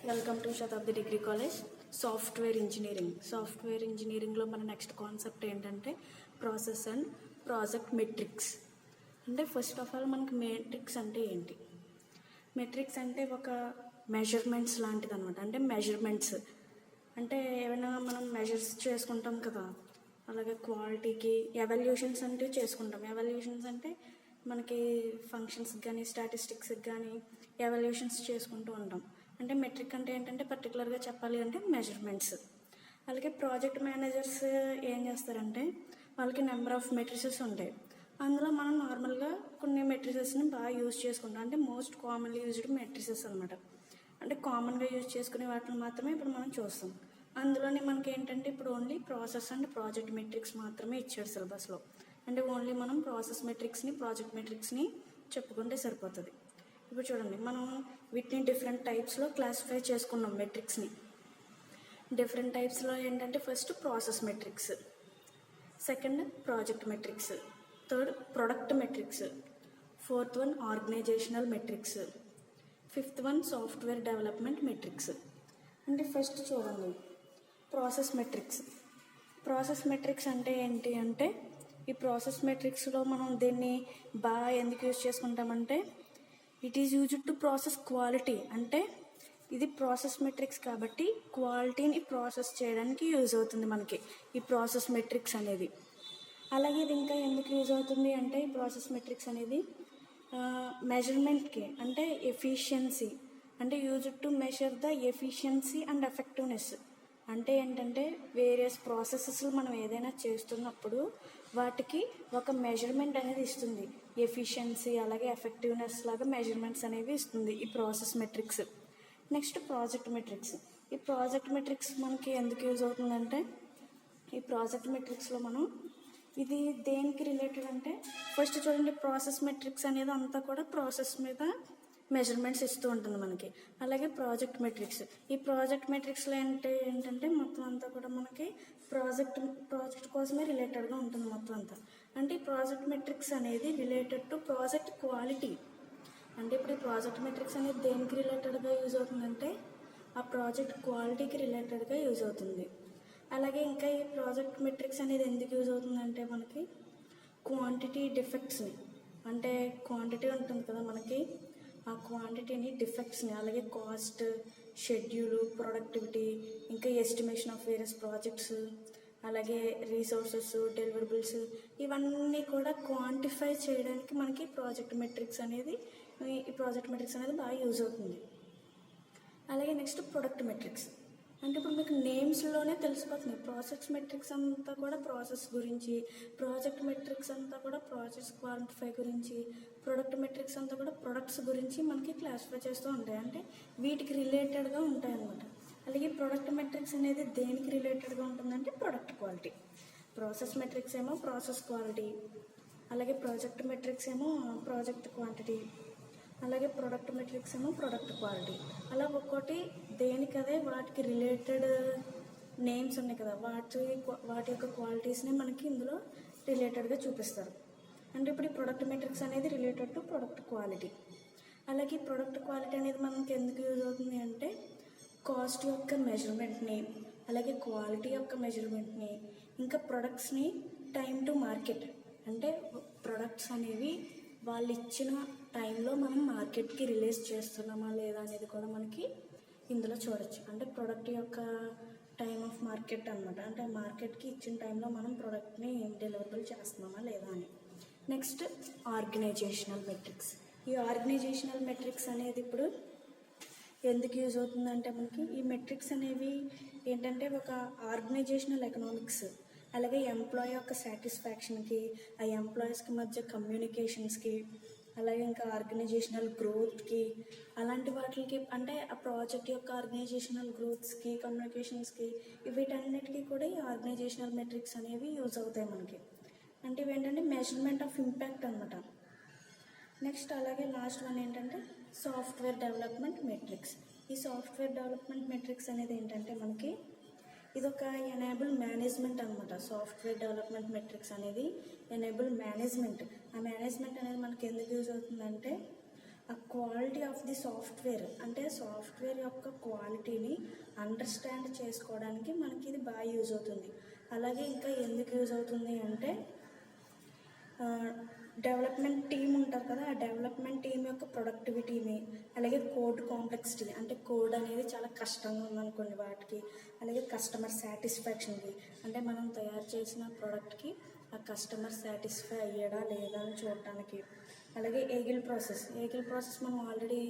Welcome to Shatabdi degree college. Software ఇంజనీరింగ్లో మన next concept ఏంటంటే ప్రాసెస్ అండ్ ప్రాజెక్ట్ మెట్రిక్స్. అంటే ఫస్ట్ ఆఫ్ ఆల్ మనకి మెట్రిక్స్ అంటే ఏంటి? మెట్రిక్స్ అంటే ఒక మెజర్మెంట్స్ లాంటిది అనమాట. అంటే మెజర్మెంట్స్ అంటే ఏమైనా మనం మెజర్స్ చేసుకుంటాం కదా, అలాగే క్వాలిటీకి ఎవాల్యుయేషన్స్ అంటే చేసుకుంటాం. ఎవాల్యుయేషన్స్ అంటే మనకి ఫంక్షన్స్కి కానీ స్టాటిస్టిక్స్కి కానీ ఎవాల్యుయేషన్స్ చేసుకుంటూ ఉంటాం. అంటే మెట్రిక్ అంటే ఏంటంటే పర్టికులర్గా చెప్పాలి అంటే మెజర్మెంట్స్. అలాగే ప్రాజెక్ట్ మేనేజర్స్ ఏం చేస్తారంటే వాళ్ళకి నెంబర్ ఆఫ్ మెట్రిసెస్ ఉంటాయి. అందులో మనం నార్మల్గా కొన్ని మెట్రిసెస్ని బాగా యూజ్ చేసుకుంటాం. అంటే మోస్ట్ కామన్లీ యూజ్డ్ మెట్రిసెస్ అనమాట. అంటే కామన్గా యూజ్ చేసుకునే వాటిని మాత్రమే ఇప్పుడు మనం చూస్తాం. అందులోనే మనకి ఏంటంటే ఇప్పుడు only process and project metrics మాత్రమే ఇచ్చాడు సిలబస్లో. అంటే ఓన్లీ మనం ప్రాసెస్ మెట్రిక్స్ని ప్రాజెక్ట్ మెట్రిక్స్ని చెప్పుకుంటే సరిపోతుంది. ఇప్పుడు చూడండి, మనం వీటిని డిఫరెంట్ టైప్స్లో క్లాసిఫై చేసుకున్నాం. మెట్రిక్స్ని డిఫరెంట్ టైప్స్లో ఏంటంటే first process metrics, second project metrics, third product metrics, fourth one organizational metrics, fifth one software development metrics. అంటే ఫస్ట్ చూడండి ప్రాసెస్ మెట్రిక్స్. ప్రాసెస్ మెట్రిక్స్ అంటే ఏంటి అంటే ఈ ప్రాసెస్ మెట్రిక్స్లో మనం దీన్ని బాగా ఎందుకు యూజ్ చేసుకుంటామంటే it is used to process quality. అంటే ఇది ప్రాసెస్ మెట్రిక్స్ కాబట్టి క్వాలిటీని ప్రాసెస్ చేయడానికి యూజ్ అవుతుంది మనకి ఈ ప్రాసెస్ మెట్రిక్స్ అనేది. అలాగే ఇది ఇంకా ఎందుకు యూజ్ అవుతుంది అంటే ఈ ప్రాసెస్ మెట్రిక్స్ అనేది మెజర్మెంట్కి అంటే ఎఫిషియన్సీ, అంటే used to measure the efficiency and effectiveness. అంటే ఏంటంటే వేరియస్ ప్రాసెసెస్ మనం ఏదైనా చేస్తున్నప్పుడు వాటికి ఒక మెజర్మెంట్ అనేది ఇస్తుంది. ఎఫిషియన్సీ అలాగే ఎఫెక్టివ్నెస్ లాగా మెజర్మెంట్స్ అనేవి ఇస్తుంది ఈ process metrics. Next project metrics. ఈ ప్రాజెక్ట్ మెట్రిక్స్ మనకి ఎందుకు యూజ్ అవుతుందంటే ఈ ప్రాజెక్ట్ మెట్రిక్స్లో మనం ఇది దేనికి రిలేటెడ్ అంటే ఫస్ట్ చూడండి, ప్రాసెస్ మెట్రిక్స్ అనేది అంతా కూడా ప్రాసెస్ మీద మెజర్మెంట్స్ ఇస్తూ ఉంటుంది మనకి. అలాగే ప్రాజెక్ట్ మెట్రిక్స్, ఈ ప్రాజెక్ట్ మెట్రిక్స్లో ఏంటంటే మొత్తం అంతా కూడా మనకి ప్రాజెక్ట్ కోసమే రిలేటెడ్గా ఉంటుంది మొత్తం అంతా. అంటే ఈ ప్రాజెక్ట్ మెట్రిక్స్ అనేది రిలేటెడ్ టు ప్రాజెక్ట్ క్వాలిటీ. అంటే ఇప్పుడు ఈ ప్రాజెక్ట్ మెట్రిక్స్ అనేది దేనికి రిలేటెడ్గా యూజ్ అవుతుందంటే ఆ ప్రాజెక్ట్ క్వాలిటీకి రిలేటెడ్గా యూజ్ అవుతుంది. అలాగే ఇంకా ఈ ప్రాజెక్ట్ మెట్రిక్స్ అనేది ఎందుకు యూజ్ అవుతుందంటే మనకి క్వాంటిటీ డిఫెక్ట్స్ని, అంటే క్వాంటిటీ ఉంటుంది కదా మనకి, ఆ క్వాంటిటీని డిఫెక్ట్స్ని అలాగే కాస్ట్, షెడ్యూలు, ప్రొడక్టివిటీ, ఇంకా ఎస్టిమేషన్ ఆఫ్ వేరియస్ ప్రాజెక్ట్స్, అలాగే రీసోర్సెస్, డెలివరబుల్స్, ఇవన్నీ కూడా క్వాంటిఫై చేయడానికి మనకి ప్రాజెక్ట్ మెట్రిక్స్ అనేది బాగా యూజ్ అవుతుంది. అలాగే నెక్స్ట్ ప్రొడక్ట్ మెట్రిక్స్. అంటే ఇప్పుడు మీకు నేమ్స్లోనే తెలిసిపోతుంది, ప్రాసెస్ మెట్రిక్స్ అంతా కూడా ప్రాసెస్ గురించి, ప్రాజెక్ట్ మెట్రిక్స్ అంతా కూడా ప్రాసెస్ క్వాంటిఫై గురించి, ప్రొడక్ట్ మెట్రిక్స్ అంతా కూడా ప్రొడక్ట్స్ గురించి మనకి క్లాసిఫై చేస్తూ ఉంటాయి. అంటే వీటికి రిలేటెడ్గా ఉంటాయి అన్నమాట. అలాగే ప్రొడక్ట్ మెట్రిక్స్ అనేది దేనికి రిలేటెడ్గా ఉంటుందంటే ప్రొడక్ట్ క్వాలిటీ. ప్రాసెస్ మెట్రిక్స్ ఏమో ప్రాసెస్ క్వాలిటీ, అలాగే ప్రాజెక్ట్ మెట్రిక్స్ ఏమో ప్రాజెక్ట్ క్వాంటిటీ, అలాగే ప్రొడక్ట్ మెట్రిక్స్ ఏమో ప్రొడక్ట్ క్వాలిటీ. అలా ఒక్కోటి దేనికదే వాటికి రిలేటెడ్ నేమ్స్ ఉన్నాయి కదా, వాటి యొక్క క్వాలిటీస్ని మనకి ఇందులో రిలేటెడ్గా చూపిస్తారు. అంటే ఇప్పుడు ఈ ప్రొడక్ట్ మెట్రిక్స్ అనేది రిలేటెడ్ టు ప్రొడక్ట్ క్వాలిటీ. అలాగే ప్రొడక్ట్ క్వాలిటీ అనేది మనకి ఎందుకు యూజ్ అవుతుంది అంటే కాస్ట్ యొక్క మెజర్మెంట్ని, అలాగే క్వాలిటీ యొక్క మెజర్మెంట్ని, ఇంకా ప్రొడక్ట్స్ని టైం టు మార్కెట్, అంటే ప్రొడక్ట్స్ అనేవి వాళ్ళు ఇచ్చిన టైంలో మనం మార్కెట్కి రిలీజ్ చేస్తున్నామా లేదా అనేది కూడా మనకి ఇందులో చూడొచ్చు. అంటే ప్రొడక్ట్ యొక్క టైం ఆఫ్ మార్కెట్ అనమాట. అంటే మార్కెట్కి ఇచ్చిన టైంలో మనం ప్రొడక్ట్ని డెలివరబుల్ చేస్తున్నామా లేదా అని. Next organizational metrics. ఈ ఆర్గనైజేషనల్ మెట్రిక్స్ అనేది ఇప్పుడు ఎందుకు యూజ్ అవుతుందంటే మనకి ఈ మెట్రిక్స్ అనేవి ఏంటంటే ఒక ఆర్గనైజేషనల్ ఎకనామిక్స్, అలాగే ఎంప్లాయీ యొక్క సాటిస్ఫాక్షన్కి, ఆ ఎంప్లాయీస్కి మధ్య కమ్యూనికేషన్స్కి, అలాగే ఇంకా ఆర్గనైజేషనల్ గ్రోత్కి, అలాంటి వాటికి అంటే ఆ ప్రాజెక్ట్ యొక్క ఆర్గనైజేషనల్ గ్రోత్స్కి, కమ్యూనికేషన్స్కి, వీటన్నిటికీ కూడా ఈ ఆర్గనైజేషనల్ మెట్రిక్స్ అనేవి యూజ్ అవుతాయి మనకి. అంటే ఇవేంటంటే మెజర్మెంట్ ఆఫ్ ఇంపాక్ట్ అనమాట. నెక్స్ట్ అలాగే లాస్ట్ వన్ ఏంటంటే సాఫ్ట్వేర్ డెవలప్మెంట్ మెట్రిక్స్. ఈ సాఫ్ట్వేర్ డెవలప్మెంట్ మెట్రిక్స్ అనేది ఏంటంటే మనకి ఇదొక ఎనేబుల్ మేనేజ్మెంట్ అనమాట. సాఫ్ట్వేర్ డెవలప్మెంట్ మెట్రిక్స్ అనేది ఎనేబుల్ మేనేజ్మెంట్. ఆ మేనేజ్మెంట్ అనేది మనకి ఎందుకు యూజ్ అవుతుందంటే ఆ క్వాలిటీ ఆఫ్ ది సాఫ్ట్వేర్, అంటే సాఫ్ట్వేర్ యొక్క క్వాలిటీని అండర్స్టాండ్ చేసుకోవడానికి మనకి ఇది బాగా యూజ్ అవుతుంది. అలాగే ఇంకా ఎందుకు యూజ్ అవుతుంది అంటే డెవలప్మెంట్ టీం ఉంటారు కదా, ఆ డెవలప్మెంట్ టీం యొక్క ప్రొడక్టివిటీని, అలాగే కోడ్ కాంప్లెక్సిటీ, అంటే కోడ్ అనేది చాలా కష్టంగా ఉందనుకోండి వాటికి, అలాగే కస్టమర్ సాటిస్ఫాక్షన్కి, అంటే మనం తయారు చేసిన ప్రోడక్ట్కి ఆ కస్టమర్ సాటిస్ఫై అయ్యాడా లేదా అని చూడటానికి, అలాగే ఏగిల్ ప్రాసెస్ మనం ఆల్రెడీ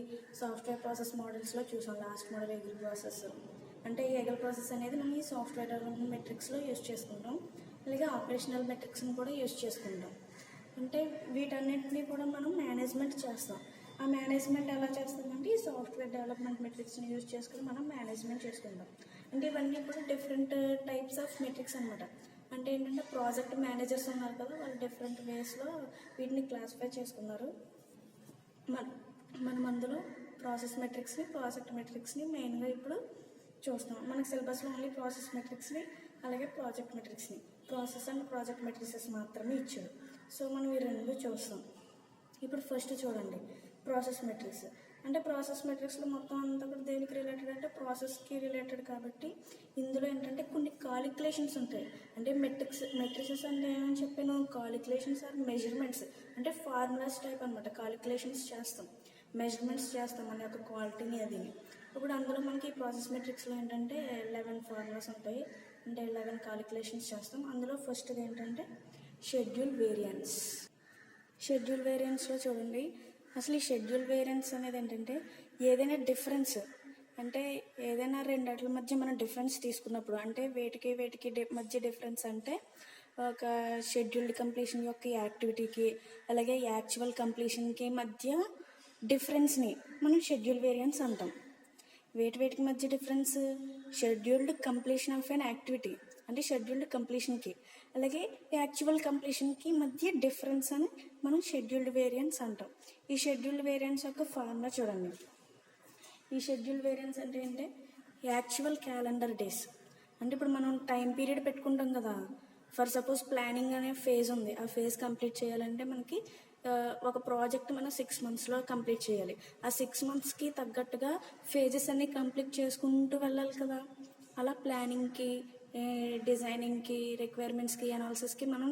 సాఫ్ట్వేర్ ప్రాసెస్ మోడల్స్లో చూసాం. లాస్ట్ మోడల్ ఏగిల్ ప్రాసెస్, అంటే ఈ ఏగిల్ ప్రాసెస్ అనేది మనం ఈ సాఫ్ట్వేర్ డెవలప్మెంట్ మెట్రిక్స్లో యూజ్ చేసుకుంటాం. అలాగే ఆపరేషనల్ మెట్రిక్స్ని కూడా యూజ్ చేసుకుంటాం. అంటే వీటన్నిటిని కూడా మనం మేనేజ్మెంట్ చేస్తాం. ఆ మేనేజ్మెంట్ ఎలా చేస్తామంటే ఈ సాఫ్ట్వేర్ డెవలప్మెంట్ మెట్రిక్స్ని యూజ్ చేసుకుని మనం మేనేజ్మెంట్ చేసుకుంటాం. అంటే ఇవన్నీ కూడా డిఫరెంట్ టైప్స్ ఆఫ్ మెట్రిక్స్ అనమాట. అంటే ఏంటంటే ప్రాజెక్ట్ మేనేజర్స్ ఉన్నారు కదా, వాళ్ళు డిఫరెంట్ వేస్లో వీటిని క్లాసిఫై చేసుకున్నారు. మనం అందులో ప్రాజెక్ట్ మెట్రిక్స్ని మెయిన్గా ఇప్పుడు చూస్తాం. మనకి సిలబస్లో ఓన్లీ ప్రాసెస్ మెట్రిక్స్ని అలాగే ప్రాజెక్ట్ మెట్రిక్స్ని, ప్రాసెస్ అండ్ ప్రాజెక్ట్ మెట్రిక్సెస్ మాత్రమే ఇచ్చారు. సో మనం ఈ రెండు చూస్తాం. ఇప్పుడు ఫస్ట్ చూడండి ప్రాసెస్ మెట్రిక్స్. అంటే ప్రాసెస్ మెట్రిక్స్లో మొత్తం అంతా కూడా దేనికి రిలేటెడ్ అంటే ప్రాసెస్కి రిలేటెడ్ కాబట్టి ఇందులో ఏంటంటే కొన్ని కాలిక్యులేషన్స్ ఉంటాయి. అంటే మెట్రిసెస్ అంటే ఏమని చెప్పాను, కాలిక్యులేషన్స్ ఆర్ మెజర్మెంట్స్, అంటే ఫార్ములాస్ టైప్ అనమాట. కాలిక్యులేషన్స్ చేస్తాం, మెజర్మెంట్స్ చేస్తాం మన యొక్క క్వాలిటీని అది. ఇప్పుడు అందులో మనకి ప్రాసెస్ మెట్రిక్స్లో ఏంటంటే 11 ఫార్ములాస్ ఉంటాయి, అంటే 11 కాలిక్యులేషన్స్ చేస్తాం. అందులో ఫస్ట్ది ఏంటంటే షెడ్యూల్ వేరియన్స్లో చూడండి. అసలు ఈ షెడ్యూల్ వేరియన్స్ అనేది ఏంటంటే ఏదైనా డిఫరెన్స్, అంటే ఏదైనా రెండిట్ల మధ్య మనం డిఫరెన్స్ తీసుకున్నప్పుడు, అంటే వేటికి మధ్య డిఫరెన్స్ అంటే ఒక షెడ్యూల్డ్ కంప్లీషన్ యొక్క యాక్టివిటీకి అలాగే యాక్చువల్ కంప్లీషన్కి మధ్య డిఫరెన్స్ని మనం షెడ్యూల్ వేరియన్స్ అంటాం. వేటికి మధ్య difference, scheduled completion of an activity అంటే షెడ్యూల్డ్ కంప్లీషన్కి అలాగే యాక్చువల్ కంప్లీషన్కి మధ్య డిఫరెన్స్ అని మనం షెడ్యూల్డ్ వేరియన్స్ అంటాం. ఈ షెడ్యూల్డ్ వేరియన్స్ యొక్క ఫార్ములా చూడండి. ఈ షెడ్యూల్డ్ వేరియన్స్ అంటే యాక్చువల్ క్యాలెండర్ డేస్, అంటే ఇప్పుడు మనం టైం పీరియడ్ పెట్టుకుంటాం కదా. ఫర్ సపోజ్ ప్లానింగ్ అనే ఫేజ్ ఉంది, ఆ ఫేజ్ కంప్లీట్ చేయాలంటే మనకి ఒక ప్రాజెక్ట్ మనం 6 monthsలో కంప్లీట్ చేయాలి. ఆ 6 monthsకి తగ్గట్టుగా ఫేజెస్ అన్ని కంప్లీట్ చేసుకుంటూ వెళ్ళాలి కదా. అలా ప్లానింగ్కి, డిజైనింగ్కి, రిక్వైర్మెంట్స్కి, అనాలిసిస్కి మనం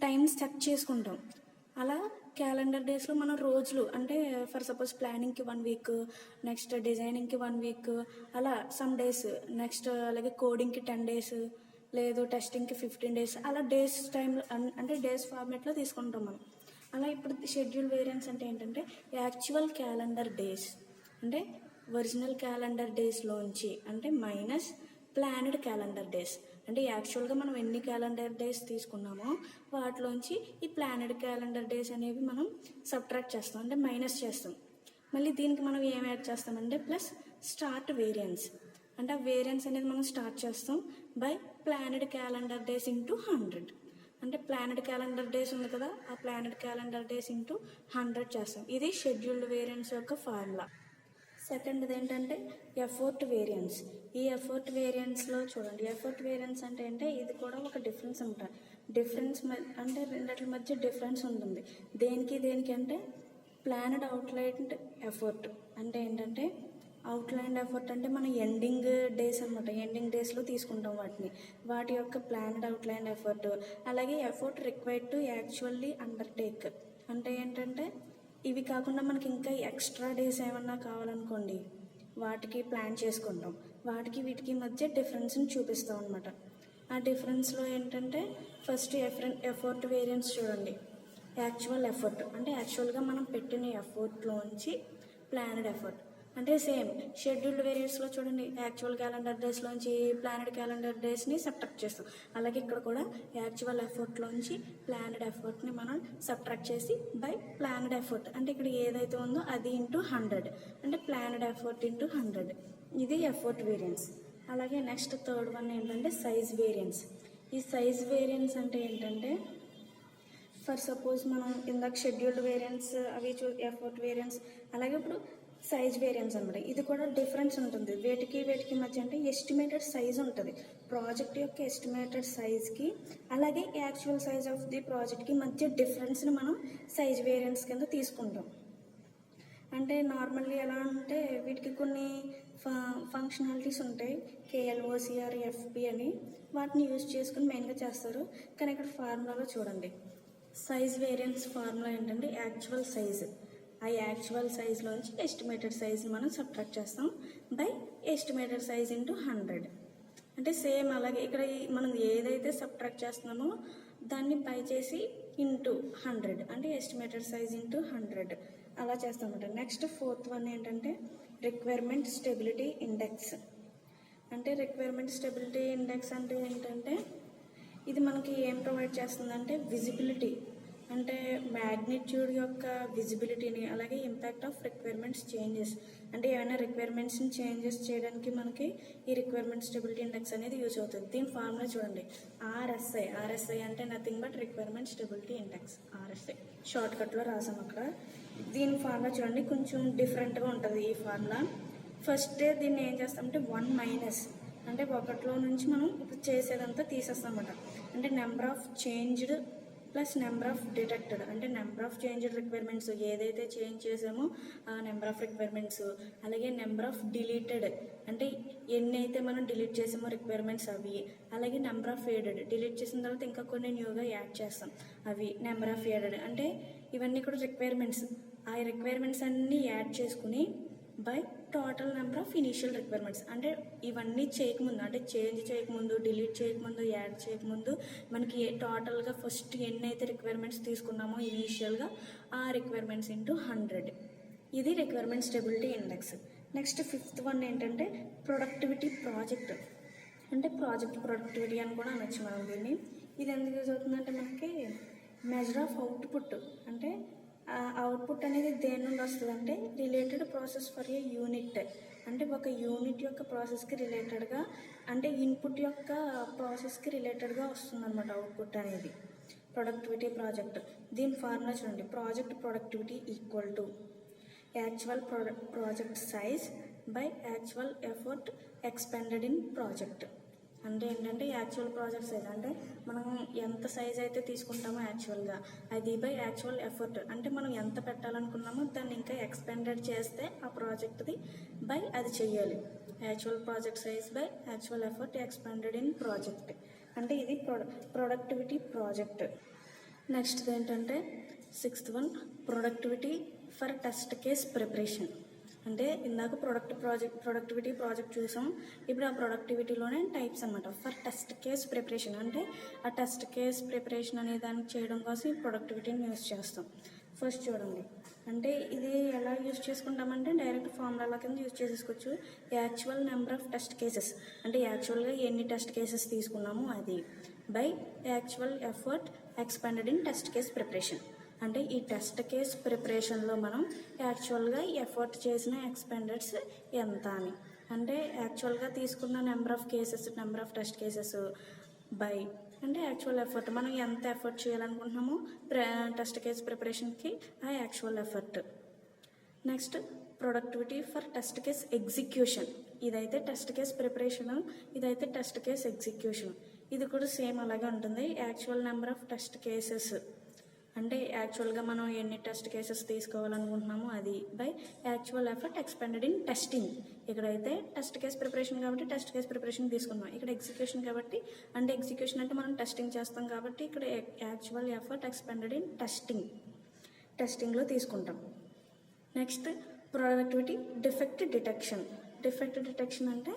టైం సెట్ చేసుకుంటాం. అలా క్యాలెండర్ డేస్లో మనం రోజులు, అంటే ఫర్ సపోజ్ ప్లానింగ్కి 1 week, నెక్స్ట్ డిజైనింగ్కి 1 week, అలా సమ్ డేస్, నెక్స్ట్ అలాగే కోడింగ్కి 10 days, లేదు టెస్టింగ్కి 15 days, అలా డేస్ టైంలో అంటే డేస్ ఫార్మేట్లో తీసుకుంటాం మనం. అలా ఇప్పుడు షెడ్యూల్ వేరియన్స్ అంటే ఏంటంటే యాక్చువల్ క్యాలెండర్ డేస్ అంటే ఒరిజినల్ క్యాలెండర్ డేస్లోంచి అంటే మైనస్ ప్లానెడ్ క్యాలెండర్ డేస్, అంటే యాక్చువల్గా మనం ఎన్ని క్యాలెండర్ డేస్ తీసుకున్నామో వాటిలోంచి ఈ ప్లానెడ్ క్యాలెండర్ డేస్ అనేవి మనం సబ్ట్రాక్ట్ చేస్తాం, అంటే మైనస్ చేస్తాం. మళ్ళీ దీనికి మనం ఏం యాడ్ చేస్తామంటే ప్లస్ స్టార్ట్ వేరియన్స్, అంటే ఆ వేరియన్స్ అనేది మనం స్టార్ట్ చేస్తాం by planned calendar days into 100, అంటే ప్లానెడ్ క్యాలెండర్ డేస్ ఉంది కదా, ఆ ప్లానెడ్ క్యాలెండర్ డేస్ ఇంటూ 100 చేస్తాం. ఇది షెడ్యూల్డ్ వేరియన్స్ యొక్క ఫార్ములా. సెకండ్ది ఏంటంటే ఎఫర్ట్ వేరియన్స్. ఈ ఎఫర్ట్ వేరియన్స్లో చూడండి, ఎఫర్ట్ వేరియన్స్ అంటే ఇది కూడా ఒక డిఫరెన్స్ ఉంటుంది. డిఫరెన్స్ అంటే రెండిట్ల మధ్య డిఫరెన్స్ ఉంటుంది. దేనికి అంటే ప్లానెడ్ అవుట్లైన్డ్ ఎఫర్ట్ అంటే ఏంటంటే అవుట్లైన్డ్ ఎఫర్ట్ అంటే మనం ఎండింగ్ డేస్ అనమాట, ఎండింగ్ డేస్లో తీసుకుంటాం వాటి యొక్క ప్లానెడ్ అవుట్లైన్డ్ ఎఫర్ట్. అలాగే effort required to actually undertake అంటే ఏంటంటే ఇవి కాకుండా మనకి ఇంకా ఎక్స్ట్రా డేస్ ఏమన్నా కావాలనుకోండి వాటికి ప్లాన్ చేసుకుంటాం, వీటికి మధ్య డిఫరెన్స్ని చూపిస్తాం అనమాట. ఆ డిఫరెన్స్లో ఏంటంటే ఫస్ట్ ఎఫర్ట్ వేరియన్స్ చూడండి. యాక్చువల్ ఎఫర్ట్ అంటే యాక్చువల్గా మనం పెట్టిన ఎఫర్ట్లోంచి ప్లానెడ్ ఎఫర్ట్, అంటే సేమ్ షెడ్యూల్డ్ వేరియన్స్లో చూడండి యాక్చువల్ క్యాలెండర్ డేస్లోంచి ప్లానెడ్ క్యాలెండర్ డేస్ని సబ్ట్రాక్ట్ చేస్తాం. అలాగే ఇక్కడ కూడా యాక్చువల్ ఎఫర్ట్లోంచి ప్లానెడ్ ఎఫర్ట్ని మనం సబ్ట్రాక్ట్ చేసి బై ప్లానెడ్ ఎఫర్ట్, అంటే ఇక్కడ ఏదైతే ఉందో అది ఇంటూ 100, అంటే ప్లానెడ్ ఎఫర్ట్ ఇంటూ 100. ఇది ఎఫర్ట్ వేరియన్స్. అలాగే నెక్స్ట్ థర్డ్ వన్ ఏంటంటే సైజ్ వేరియన్స్. ఈ సైజ్ వేరియన్స్ అంటే ఏంటంటే ఫర్ సపోజ్ మనం ఇందాక షెడ్యూల్డ్ వేరియన్స్ అవి ఎఫర్ట్ వేరియన్స్, అలాగే ఇప్పుడు సైజ్ వేరియన్స్ అనమాట. ఇది కూడా డిఫరెన్స్ ఉంటుంది వేటికి మధ్య, అంటే ఎస్టిమేటెడ్ సైజ్ ఉంటుంది ప్రాజెక్ట్ యొక్క ఎస్టిమేటెడ్ సైజ్కి అలాగే యాక్చువల్ సైజ్ ఆఫ్ ది ప్రాజెక్ట్కి మధ్య డిఫరెన్స్ని మనం సైజ్ వేరియన్స్ కింద తీసుకుంటాం. అంటే నార్మల్లీ ఎలా అంటే వీటికి కొన్ని ఫంక్షనాలిటీస్ ఉంటాయి, కేఎల్ఓసిఆర్ ఎఫ్పి అని, వాటిని యూజ్ చేసుకుని మెయిన్గా చేస్తారు. కానీ ఇక్కడ ఫార్ములాలో చూడండి, సైజ్ వేరియన్స్ ఫార్ములా ఏంటంటే యాక్చువల్ సైజ్. ఆ యాక్చువల్ సైజ్లోంచి ఎస్టిమేటెడ్ సైజ్ని మనం సబ్ట్రాక్ట్ చేస్తాం బై ఎస్టిమేటెడ్ సైజ్ ఇంటూ 100. అంటే సేమ్ అలాగే ఇక్కడ మనం ఏదైతే సబ్ట్రాక్ట్ చేస్తున్నామో దాన్ని బై చేసి ఇంటూ 100, అంటే ఎస్టిమేటెడ్ సైజ్ ఇంటూ 100 అలా చేస్తాం అన్నమాట. నెక్స్ట్ ఫోర్త్ వన్ ఏంటంటే రిక్వైర్మెంట్ స్టెబిలిటీ ఇండెక్స్. అంటే రిక్వైర్మెంట్ స్టెబిలిటీ ఇండెక్స్ అంటే ఏంటంటే ఇది మనకి ఏం ప్రొవైడ్ చేస్తుందంటే విజిబిలిటీ, అంటే మ్యాగ్నిట్యూడ్ యొక్క విజిబిలిటీని, అలాగే ఇంపాక్ట్ ఆఫ్ రిక్వైర్మెంట్స్ చేంజెస్, అంటే ఏమైనా రిక్వైర్మెంట్స్ని చేంజెస్ చేయడానికి మనకి ఈ రిక్వైర్మెంట్ స్టెబిలిటీ ఇండెక్స్ అనేది యూజ్ అవుతుంది. దీని ఫార్ములా చూడండి, ఆర్ఎస్ఐ అంటే nothing but requirement stability index, RSI short కట్లో రాసాం అక్కడ. దీని ఫార్ములా చూడండి, కొంచెం డిఫరెంట్గా ఉంటుంది ఈ ఫార్ములా. ఫస్ట్ దీన్ని ఏం చేస్తామంటే 1 అంటే ఒకటిలో నుంచి మనం ఇప్పుడు చేసేదంతా తీసేస్తాం అన్నమాట. అంటే number of changed plus number of detected, అంటే నెంబర్ ఆఫ్ చేంజ్డ్ రిక్వైర్మెంట్స్ ఏదైతే చేంజ్ చేసామో ఆ నెంబర్ ఆఫ్ రిక్వైర్మెంట్స్, అలాగే నెంబర్ ఆఫ్ డిలీటెడ్ అంటే ఎన్ని అయితే మనం డిలీట్ చేసామో రిక్వైర్మెంట్స్ అవి, అలాగే నెంబర్ ఆఫ్ యాడెడ్ డిలీట్ చేసిన తర్వాత ఇంకా కొన్ని న్యూగా యాడ్ చేస్తాం అవి, నెంబర్ ఆఫ్ యాడెడ్, అంటే ఇవన్నీ కూడా రిక్వైర్మెంట్స్. ఆ రిక్వైర్మెంట్స్ అన్నీ యాడ్ చేసుకుని by total number of initial requirements, అంటే ఇవన్నీ చేయకముందు, అంటే చేంజ్ చేయకముందు, డిలీట్ చేయకముందు, యాడ్ చేయకముందు మనకి టోటల్గా ఫస్ట్ ఎన్ని అయితే రిక్వైర్మెంట్స్ తీసుకున్నామో ఇనీషియల్గా ఆ రిక్వైర్మెంట్స్ ఇంటూ 100. ఇది requirement stability index. Next fifth one ఏంటంటే ప్రొడక్టివిటీ ప్రాజెక్ట్. అంటే ప్రాజెక్ట్ ప్రొడక్టివిటీ అని కూడా అనొచ్చు మనం దీన్ని. ఇది ఎందుకు యూజ్ అవుతుందంటే మనకి మెజర్ ఆఫ్ అవుట్పుట్, అంటే అవుట్పుట్ అనేది దేని నుండి వస్తుంది అంటే related process for a unit, అంటే ఒక యూనిట్ యొక్క ప్రాసెస్కి రిలేటెడ్గా, అంటే ఇన్పుట్ యొక్క ప్రాసెస్కి రిలేటెడ్గా వస్తుంది అనమాట అవుట్పుట్ అనేది ప్రొడక్టివిటీ ప్రాజెక్ట్. దీని ఫార్ములా చూడండి, project productivity equal to actual project size by actual effort expended in project. అంటే ఏంటంటే యాక్చువల్ ప్రాజెక్ట్ సైజ్ అంటే మనం ఎంత సైజ్ అయితే తీసుకుంటామో యాక్చువల్గా అది బై యాక్చువల్ ఎఫర్ట్, అంటే మనం ఎంత పెట్టాలనుకున్నామో దాన్ని ఇంకా ఎక్స్పెండెడ్ చేస్తే ఆ ప్రాజెక్ట్ది బై అది చెయ్యాలి. Actual project size by actual effort expended in project, అంటే ఇది ప్రొడక్టివిటీ ప్రాజెక్ట్. నెక్స్ట్ ఏంటంటే sixth one productivity for test case preparation. అంటే ఇందాక ప్రొడక్టివిటీ ప్రాజెక్ట్ చూసాం, ఇప్పుడు ఆ ప్రొడక్టివిటీలోనే టైప్స్ అనమాట. ఫర్ టెస్ట్ కేస్ ప్రిపరేషన్ అంటే ఆ టెస్ట్ కేస్ ప్రిపరేషన్ అనే దానికి చేయడం కోసం ఈ ప్రొడక్టివిటీని యూజ్ చేస్తాం. ఫస్ట్ చూడండి, అంటే ఇది ఎలా యూజ్ చేసుకుంటామంటే డైరెక్ట్ ఫార్ములా కింద యూజ్ చేసేసుకోవచ్చు. Actual number of test cases, అంటే యాక్చువల్గా ఎన్ని టెస్ట్ కేసెస్ తీసుకున్నామో అది, by actual effort expended in test case preparation. అంటే ఈ టెస్ట్ కేస్ ప్రిపరేషన్లో మనం యాక్చువల్గా ఎఫర్ట్ చేసిన ఎక్స్పెండెడ్స్ ఎంత అని, అంటే యాక్చువల్గా తీసుకున్న number of cases, number of test cases by అంటే యాక్చువల్ ఎఫర్ట్, మనం ఎంత ఎఫర్ట్ చేయాలనుకుంటున్నామో టెస్ట్ కేస్ ప్రిపరేషన్కి ఆ actual effort. Next productivity for test case execution. ఇదైతే టెస్ట్ కేస్ ప్రిపరేషన్, ఇదైతే టెస్ట్ కేస్ ఎగ్జిక్యూషన్. ఇది కూడా సేమ్ అలాగే ఉంటుంది. Actual number of test cases అంటే యాక్చువల్గా మనం ఎన్ని టెస్ట్ కేసెస్ తీసుకోవాలనుకుంటున్నామో అది by actual effort expended in testing. ఇక్కడైతే టెస్ట్ కేస్ ప్రిపరేషన్ కాబట్టి టెస్ట్ కేస్ ప్రిపరేషన్ తీసుకున్నాం, ఇక్కడ ఎగ్జిక్యూషన్ కాబట్టి, అంటే ఎగ్జిక్యూషన్ అంటే మనం టెస్టింగ్ చేస్తాం కాబట్టి ఇక్కడ యాక్చువల్ ఎఫర్ట్ ఎక్స్పెండెడ్ ఇన్ టెస్టింగ్లో తీసుకుంటాం. నెక్స్ట్ ప్రొడక్టివిటీ డిఫెక్ట్ డిటెక్షన్ అంటే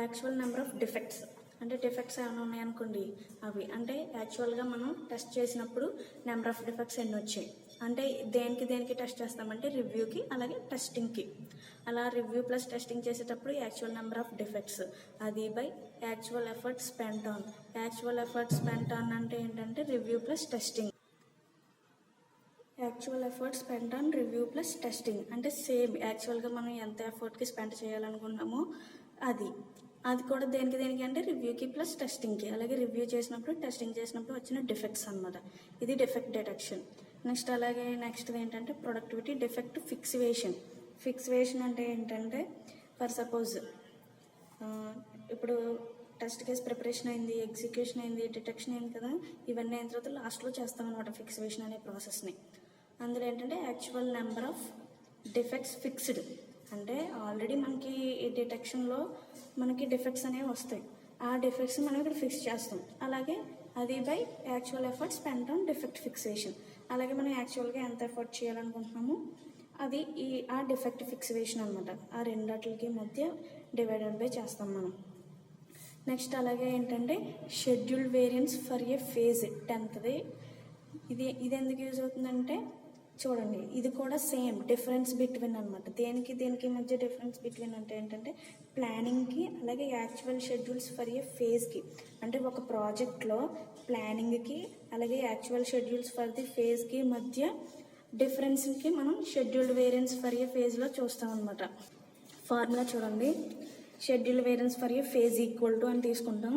యాక్చువల్ నెంబర్ ఆఫ్ డిఫెక్ట్స్, అంటే డిఫెక్ట్స్ ఏమైనా ఉన్నాయనుకోండి అవి, అంటే యాక్చువల్గా మనం టెస్ట్ చేసినప్పుడు నెంబర్ ఆఫ్ డిఫెక్ట్స్ ఎన్ని వచ్చాయి, అంటే దేనికి టెస్ట్ చేస్తామంటే రివ్యూకి అలాగే టెస్టింగ్కి. అలా రివ్యూ ప్లస్ టెస్టింగ్ చేసేటప్పుడు యాక్చువల్ నెంబర్ ఆఫ్ డిఫెక్ట్స్ అది by actual effort spent on. Actual effort spent on అంటే ఏంటంటే review plus testing. Actual effort spent on review plus testing అంటే సేమ్ యాక్చువల్గా మనం ఎంత ఎఫర్ట్కి స్పెండ్ చేయాలనుకున్నామో అది కూడా దేనికి అంటే రివ్యూకి ప్లస్ టెస్టింగ్కి. అలాగే రివ్యూ చేసినప్పుడు టెస్టింగ్ చేసినప్పుడు వచ్చిన డిఫెక్ట్స్ అన్నమాట. ఇది డిఫెక్ట్ డిటెక్షన్. నెక్స్ట్ ఏంటంటే ప్రొడక్టివిటీ డిఫెక్ట్ ఫిక్సివేషన్ అంటే ఏంటంటే ఫర్ సపోజ్ ఇప్పుడు టెస్ట్ కేస్ ప్రిపరేషన్ అయింది, ఎగ్జిక్యూషన్ అయింది, డిటెక్షన్ అయింది కదా, ఇవన్నీ అయిన తర్వాత లాస్ట్లో చేస్తామన్నమాట ఫిక్సివేషన్ అనే ప్రాసెస్ని. అందులో ఏంటంటే actual number of defects fixed, అంటే ఆల్రెడీ మనకి ఈ డిటెక్షన్లో మనకి డిఫెక్ట్స్ అనేవి వస్తాయి. ఆ డిఫెక్ట్స్ మనం ఇక్కడ ఫిక్స్ చేస్తాం. అలాగే అది by actual effort spend on defect fixation. అలాగే మనం యాక్చువల్గా ఎంత ఎఫర్ట్ చేయాలనుకుంటున్నామో అది ఆ డిఫెక్ట్ ఫిక్సేషన్ అనమాట. ఆ రెండిటికి మధ్య డివైడెడ్ బై చేస్తాం మనం. నెక్స్ట్ అలాగే ఏంటంటే schedule variance for a phase 10th. ఇది ఎందుకు యూజ్ అవుతుందంటే చూడండి, ఇది కూడా సేమ్ డిఫరెన్స్ బిట్వీన్ అనమాట. దేనికి మధ్య డిఫరెన్స్ బిట్వీన్ అంటే ఏంటంటే ప్లానింగ్కి అలాగే యాక్చువల్ షెడ్యూల్స్ ఫర్ ఏ ఫేజ్కి. అంటే ఒక ప్రాజెక్ట్లో ప్లానింగ్కి అలాగే యాక్చువల్ షెడ్యూల్స్ ఫర్ ది ఫేజ్కి మధ్య డిఫరెన్స్కి మనం షెడ్యూల్డ్ వేరియన్స్ ఫర్ ఏ ఫేజ్లో చూస్తాం అనమాట. ఫార్ములా చూడండి, schedule variance for a phase equal to అని తీసుకుంటాం.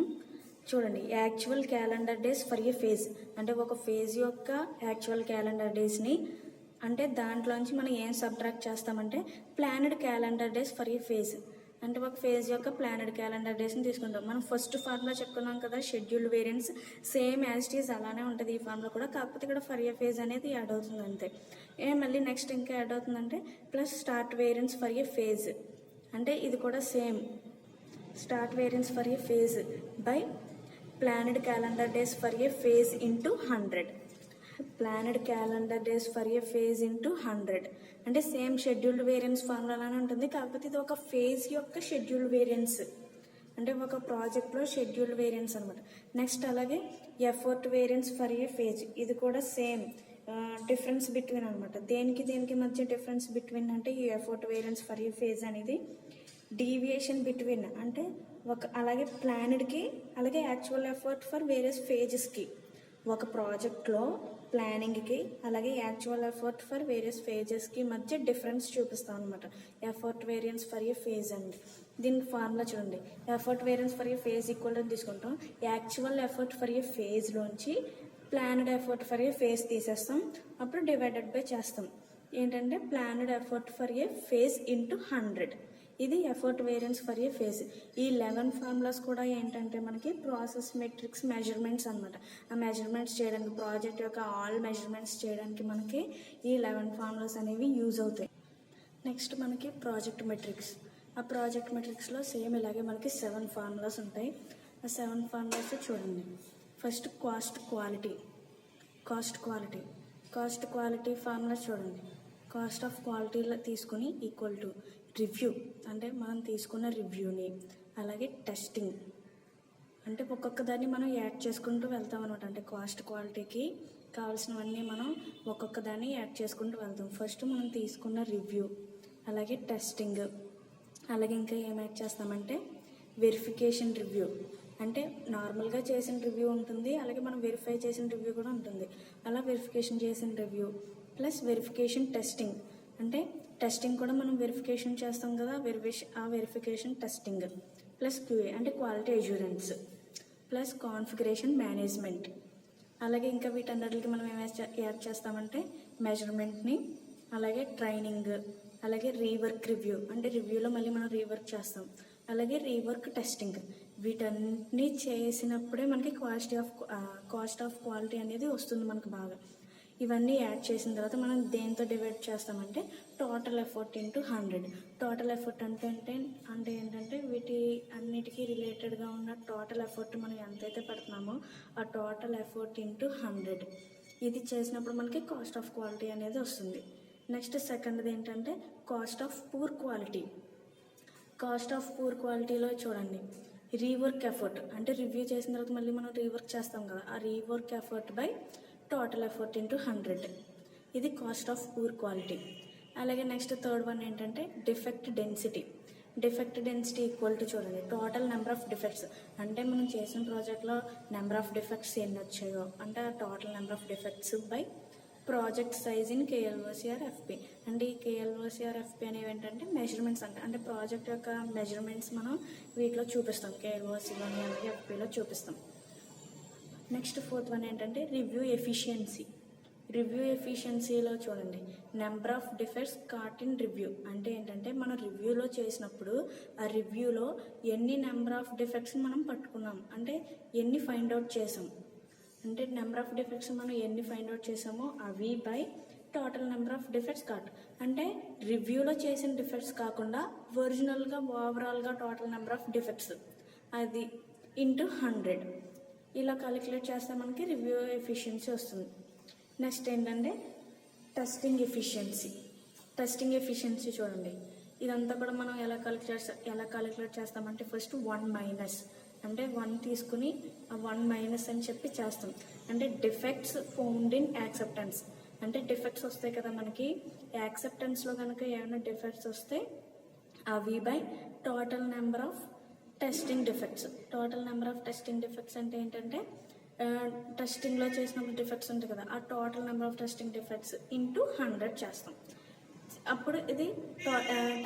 చూడండి, actual calendar days for a phase అంటే ఒక ఫేజ్ యొక్క యాక్చువల్ క్యాలెండర్ డేస్ని, అంటే దాంట్లోంచి మనం ఏం సబ్ట్రాక్ట్ చేస్తామంటే planned calendar days for a phase. అంటే ఒక ఫేజ్ యొక్క ప్లానెడ్ క్యాలెండర్ డేస్ని తీసుకుంటాం. మనం ఫస్ట్ ఫార్ములా చెప్పుకున్నాం కదా, schedule variance same as it is అలానే ఉంటుంది ఈ ఫార్ములా కూడా, కాకపోతే ఇక్కడ ఫర్ ఏ ఫేజ్ అనేది యాడ్ అవుతుంది అంతే. మళ్ళీ నెక్స్ట్ ఇంకా యాడ్ అవుతుందంటే plus start variance for a phase, అంటే ఇది కూడా same start variance for a phase by planned calendar days for a phase into 100. Planned calendar days for a phase into 100 అంటే సేమ్ షెడ్యూల్డ్ వేరియన్స్ ఫార్ములానే ఉంటుంది, కాకపోతే ఇది ఒక phase యొక్క scheduled variance, అంటే ఒక ప్రాజెక్ట్లో షెడ్యూల్డ్ వేరియన్స్ అనమాట. నెక్స్ట్ అలాగే effort variance for a phase, ఇది కూడా సేమ్ డిఫరెన్స్ బిట్వీన్ అనమాట. దేనికి మధ్య డిఫరెన్స్ బిట్వీన్ అంటే ఈ effort variance for a phase అనేది డీవియేషన్ బిట్వీన్, అంటే అలాగే ప్లానెడ్కి అలాగే యాక్చువల్ ఎఫర్ట్ ఫర్ వేరియస్ ఫేజెస్కి. ఒక ప్రాజెక్ట్లో ప్లానింగ్కి అలాగే యాక్చువల్ ఎఫర్ట్ ఫర్ వేరియస్ ఫేజెస్కి మధ్య డిఫరెన్స్ చూపిస్తాం అనమాట. Effort variance for a phase అండి. దీనికి ఫార్ములా చూడండి, effort variance for a phase equal to తీసుకుంటాం. యాక్చువల్ ఎఫర్ట్ ఫర్ ఏ ఫేజ్లోంచి planned effort for a phase తీసేస్తాం, అప్పుడు డివైడెడ్ బై చేస్తాం. ఏంటంటే planned effort for a phase into 100. ఇది effort variance for a phase. ఈ 11 ఫార్ములాస్ కూడా ఏంటంటే మనకి ప్రాసెస్ మెట్రిక్స్ మెజర్మెంట్స్ అనమాట. ఆ మెజర్మెంట్స్ చేయడానికి ప్రాజెక్ట్ యొక్క ఆల్ మెజర్మెంట్స్ చేయడానికి మనకి ఈ 11 ఫార్ములాస్ అనేవి యూజ్ అవుతాయి. నెక్స్ట్ మనకి ప్రాజెక్ట్ మెట్రిక్స్. ఆ ప్రాజెక్ట్ మెట్రిక్స్లో సేమ్ ఇలాగే మనకి 7 ఫార్ములాస్ ఉంటాయి. ఆ 7 ఫార్ములాస్ చూడండి. ఫస్ట్ కాస్ట్ క్వాలిటీ ఫార్ములా చూడండి. కాస్ట్ ఆఫ్ క్వాలిటీలో తీసుకుని ఈక్వల్ టు రివ్యూ, అంటే మనం తీసుకున్న రివ్యూని, అలాగే టెస్టింగ్, అంటే ఒక్కొక్క దాన్ని మనం యాడ్ చేసుకుంటూ వెళ్తాం అనమాట. అంటే కాస్ట్ క్వాలిటీకి కావాల్సినవన్నీ మనం ఒక్కొక్క దాన్ని యాడ్ చేసుకుంటూ వెళ్తాం. ఫస్ట్ మనం తీసుకున్న రివ్యూ, అలాగే టెస్టింగ్, అలాగే ఇంకా ఏం యాడ్ చేస్తామంటే వెరిఫికేషన్ రివ్యూ, అంటే నార్మల్గా చేసిన రివ్యూ ఉంటుంది, అలాగే మనం వెరిఫై చేసిన రివ్యూ కూడా ఉంటుంది. అలా వెరిఫికేషన్ చేసిన రివ్యూ ప్లస్ వెరిఫికేషన్ టెస్టింగ్, అంటే టెస్టింగ్ కూడా మనం వెరిఫికేషన్ చేస్తాం కదా, ఆ వెరిఫికేషన్ టెస్టింగ్ ప్లస్ QA అంటే quality assurance plus configuration management. అలాగే ఇంకా వీటన్నిటికి మనం యాడ్ చేస్తామంటే మెజర్మెంట్ని, అలాగే ట్రైనింగ్, అలాగే రీవర్క్ రివ్యూ, అంటే రివ్యూలో మళ్ళీ మనం రీవర్క్ చేస్తాం, అలాగే రీవర్క్ టెస్టింగ్. వీటన్ని చేసినప్పుడే మనకి కాస్ట్ ఆఫ్ క్వాలిటీ అనేది వస్తుంది మనకు బాగా. ఇవన్నీ యాడ్ చేసిన తర్వాత మనం దేంతో డివైడ్ చేస్తామంటే total effort into 100. Total effort అంటే ఏంటంటే వీటి అన్నిటికీ రిలేటెడ్గా ఉన్న టోటల్ ఎఫర్ట్ మనం ఎంతైతే పెడుతున్నామో ఆ టోటల్ ఎఫర్ట్ ఇంటూ 100. ఇది చేసినప్పుడు మనకి కాస్ట్ ఆఫ్ క్వాలిటీ అనేది వస్తుంది. నెక్స్ట్ సెకండ్ది ఏంటంటే cost of poor quality. Cost of poor క్వాలిటీలో చూడండి, రీవర్క్ ఎఫర్ట్, అంటే రివ్యూ చేసిన తర్వాత మళ్ళీ మనం రీవర్క్ చేస్తాం కదా, ఆ rework effort by total effort into 100. ఇది కాస్ట్ ఆఫ్ పూర్ క్వాలిటీ. అలాగే నెక్స్ట్ థర్డ్ వన్ ఏంటంటే defect density. Defect density equal to చూడండి టోటల్ నెంబర్ ఆఫ్ డిఫెక్ట్స్, అంటే మనం చేసిన ప్రాజెక్ట్లో నెంబర్ ఆఫ్ డిఫెక్ట్స్ ఎన్ని వచ్చాయో అంటే ఆ total number of defects by project size in KLOCR-FP. అంటే ఈ KLOCR-FP అనేవి ఏంటంటే మెజర్మెంట్స్, అంటే ప్రాజెక్ట్ యొక్క మెజర్మెంట్స్ మనం వీటిలో చూపిస్తాం, KLOCలోని అలాగే FPలో చూపిస్తాం. నెక్స్ట్ ఫోర్త్ వన్ ఏంటంటే రివ్యూ ఎఫిషియన్సీ. రివ్యూ ఎఫిషియన్సీలో చూడండి number of defects caught in review, అంటే ఏంటంటే మనం రివ్యూలో చేసినప్పుడు ఆ రివ్యూలో ఎన్ని నెంబర్ ఆఫ్ డిఫెక్ట్స్ మనం పట్టుకున్నాం, అంటే ఎన్ని ఫైండ్ అవుట్ చేసాం, అంటే నెంబర్ ఆఫ్ డిఫెక్ట్స్ మనం ఎన్ని ఫైండ్ అవుట్ చేసామో అవి by total number of defects cut. అంటే రివ్యూలో చేసిన డిఫెక్ట్స్ కాకుండా ఒరిజినల్గా ఓవరాల్గా టోటల్ నెంబర్ ఆఫ్ డిఫెక్ట్స్ అది ఇంటూ 100 ఇలా క్యాలిక్యులేట్ చేస్తే మనకి రివ్యూ ఎఫిషియన్సీ వస్తుంది. నెక్స్ట్ ఏంటంటే టెస్టింగ్ ఎఫిషియన్సీ చూడండి. ఇదంతా కూడా మనం ఎలా క్యాలిక్యులేట్ చేస్తామంటే ఫస్ట్ 1 అంటే 1 తీసుకుని ఆ 1 అని చెప్పి చేస్తాం. అంటే డిఫెక్ట్స్ ఫౌండ్ ఇన్ యాక్సెప్టెన్స్, అంటే డిఫెక్ట్స్ వస్తాయి కదా మనకి యాక్సెప్టెన్స్లో కనుక ఏమైనా డిఫెక్ట్స్ వస్తే అవి by total number of testing defects. Total number of testing defects అంటే ఏంటంటే టెస్టింగ్లో చేసినప్పుడు డిఫెక్ట్స్ ఉంటాయి కదా, ఆ total number of testing defects into 100 చేస్తాం. అప్పుడు ఇది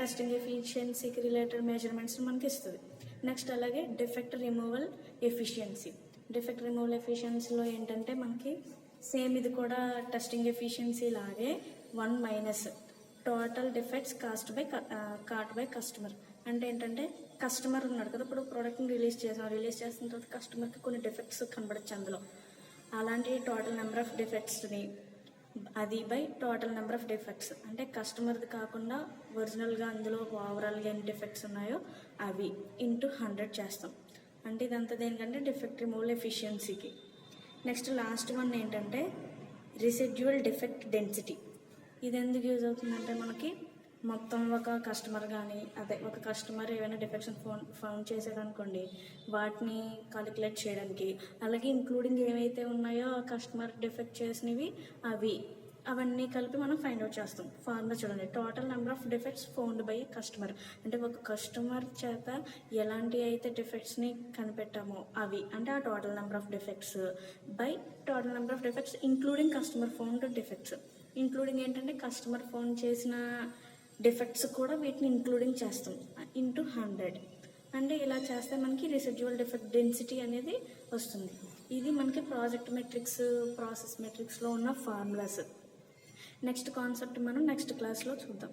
టెస్టింగ్ ఎఫిషియన్సీకి రిలేటెడ్ మెజర్మెంట్స్ మనకి ఇస్తుంది. నెక్స్ట్ అలాగే డిఫెక్ట్ రిమూవల్ ఎఫిషియన్సీలో ఏంటంటే మనకి సేమ్ ఇది కూడా టెస్టింగ్ ఎఫిషియన్సీ లాగే 1 total defects cot by customer. అంటే ఏంటంటే కస్టమర్ ఉన్నాడు కదా, ఇప్పుడు ప్రోడక్ట్ని రిలీజ్ చేసిన తర్వాత కస్టమర్కి కొన్ని డిఫెక్ట్స్ కనబడచ్చు అందులో. అలాంటి టోటల్ నెంబర్ ఆఫ్ డిఫెక్ట్స్ని అది by total number of defects, అంటే కస్టమర్ది కాకుండా ఒరిజినల్గా అందులో ఓవరాల్గా ఎన్ని డిఫెక్ట్స్ ఉన్నాయో అవి ఇంటూ 100 చేస్తాం. అంటే ఇదంతా దేనికంటే డిఫెక్ట్ రిమూవల్ ఎఫిషియన్సీకి. నెక్స్ట్ లాస్ట్ వన్ ఏంటంటే రెసిడ్యువల్ డిఫెక్ట్ డెన్సిటీ. ఇది ఎందుకు యూజ్ అవుతుందంటే మనకి మొత్తం ఒక కస్టమర్ ఏమైనా డిఫెక్ట్స్ ఫౌండ్ చేశారనుకోండి, వాటిని కాలిక్యులేట్ చేయడానికి, అలాగే ఇంక్లూడింగ్ ఏవైతే ఉన్నాయో ఆ కస్టమర్ డిఫెక్ట్ చేసినవి అవన్నీ కలిపి మనం ఫైండ్ అవుట్ చేస్తాం. ఫార్ములా చూడండి, total number of defects found by customer. అంటే ఒక కస్టమర్ చేత ఎలాంటి అయితే డిఫెక్ట్స్ని కనిపెట్టామో అవి, అంటే ఆ total number of defects by total number of defects including customer found defects. Including ఏంటంటే కస్టమర్ ఫౌండ్ చేసిన డిఫెక్ట్స్ కూడా వీటిని ఇంక్లూడింగ్ చేస్తాం ఇంటూ 100. అంటే ఇలా చేస్తే మనకి రెసిడ్యువల్ డిఫెక్ట్ డెన్సిటీ అనేది వస్తుంది. ఇది మనకి ప్రాజెక్ట్ మెట్రిక్స్, ప్రాసెస్ మెట్రిక్స్లో ఉన్న ఫార్ములాస్. నెక్స్ట్ కాన్సెప్ట్ మనం నెక్స్ట్ క్లాస్లో చూద్దాం.